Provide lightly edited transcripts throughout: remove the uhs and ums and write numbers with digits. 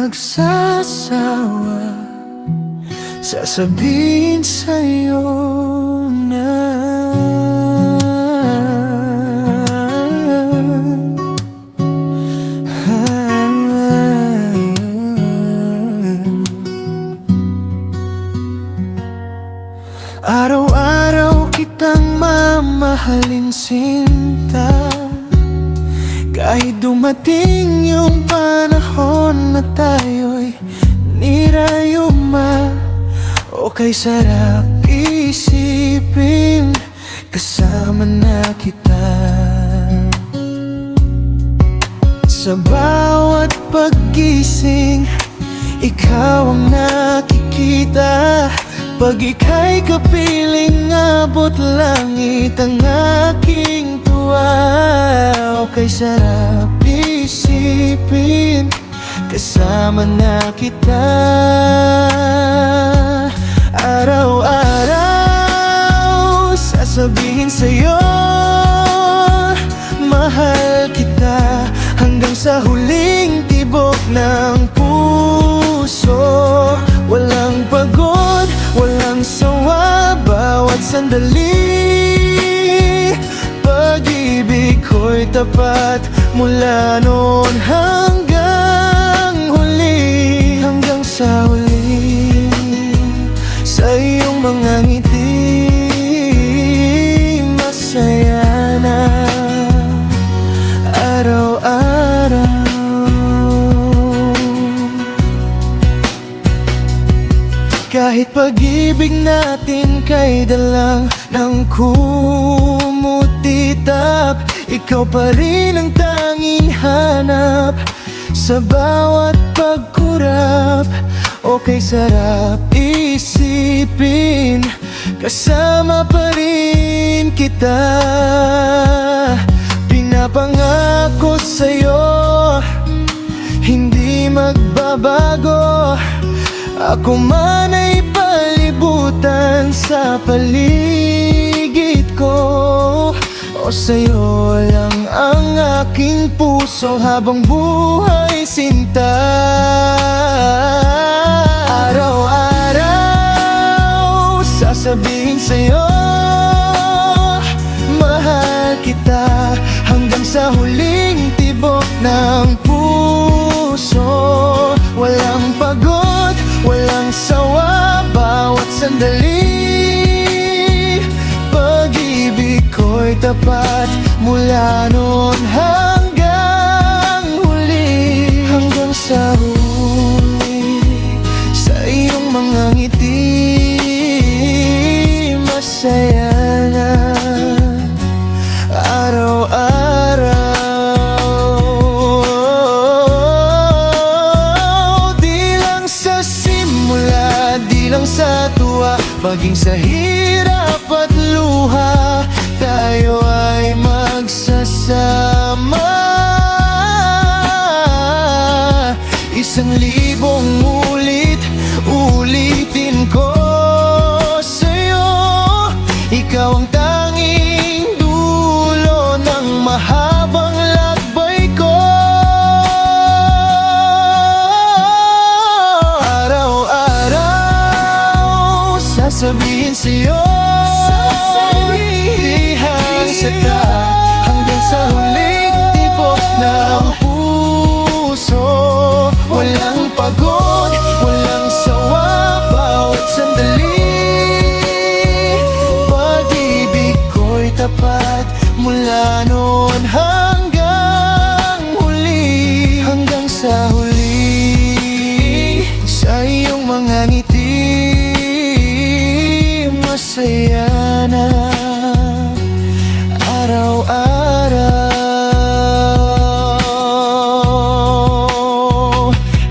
magsasawa sasabihin sa'yo na araw-araw kitang mamahalin, sinta. Kahit dumating yung panahon na tayo'y nirayuma, okay sarap isipin kasama na kita. Sa bawat paggising, ikaw ang nakikita. Pag ika'y kapiling, abot langit ang aking tuwa. Okay sarap isipin kasama na kita. Araw-araw sasabihin sa'yo mahal kita, hanggang sa huling tibok ng puso. Walang pagod, walang sawa, bawat sandali. Pag-ibig ko'y tapat mula noon hanggang huli. Hanggang sa huli, sa iyong mga ngiti, masaya na araw-araw. Kahit pag-ibig natin kay dalang ng kumutitap, ikaw pa rin ang tanging hanap sa bawat pagkurap. Okay sarap isipin kasama pa rin kita. Pinapangako sa'yo hindi magbabago, ako man ay palibutan sa paligid ko. O sa'yo lang ang aking puso habang buhay, sinta. Araw-araw sasabihin sa'yo mahal kita, hanggang sa huling tibok ng puso. Walang pagod, walang sawa, bawat sandali. Pag-ibig ko'y tapat mula noon hanggang huli. Hanggang sa huli, sa iyong mga ngiti, masaya na araw-araw. Di lang sa tuwa, maging sa hirap at luha, tayo ay magsasama. 1,000 ulit, ulitin ko sa'yo, ikaw ang tanging dulo ng mahabang lakbay ko. Sasabihin sa'yo, ihang sata, hanggang sa huling tibok ng puso. Walang pagod, walang sawa, bawat sandali. Pag-ibig ko'y tapat mula noon hanggang huli. Hanggang sa huli, sa iyong mga ngiti, masaya na araw-araw.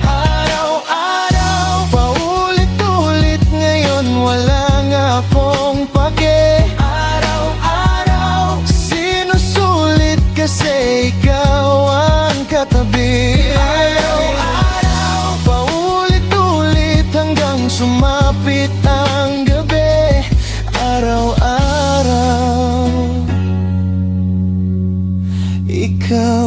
Araw-araw, paulit-ulit ngayon, wala nga akong pake. Araw-araw, sinusulit kasi ikaw ang katabi. Araw-araw, paulit-ulit hanggang sumapit ang gabi. Araw-araw, ikaw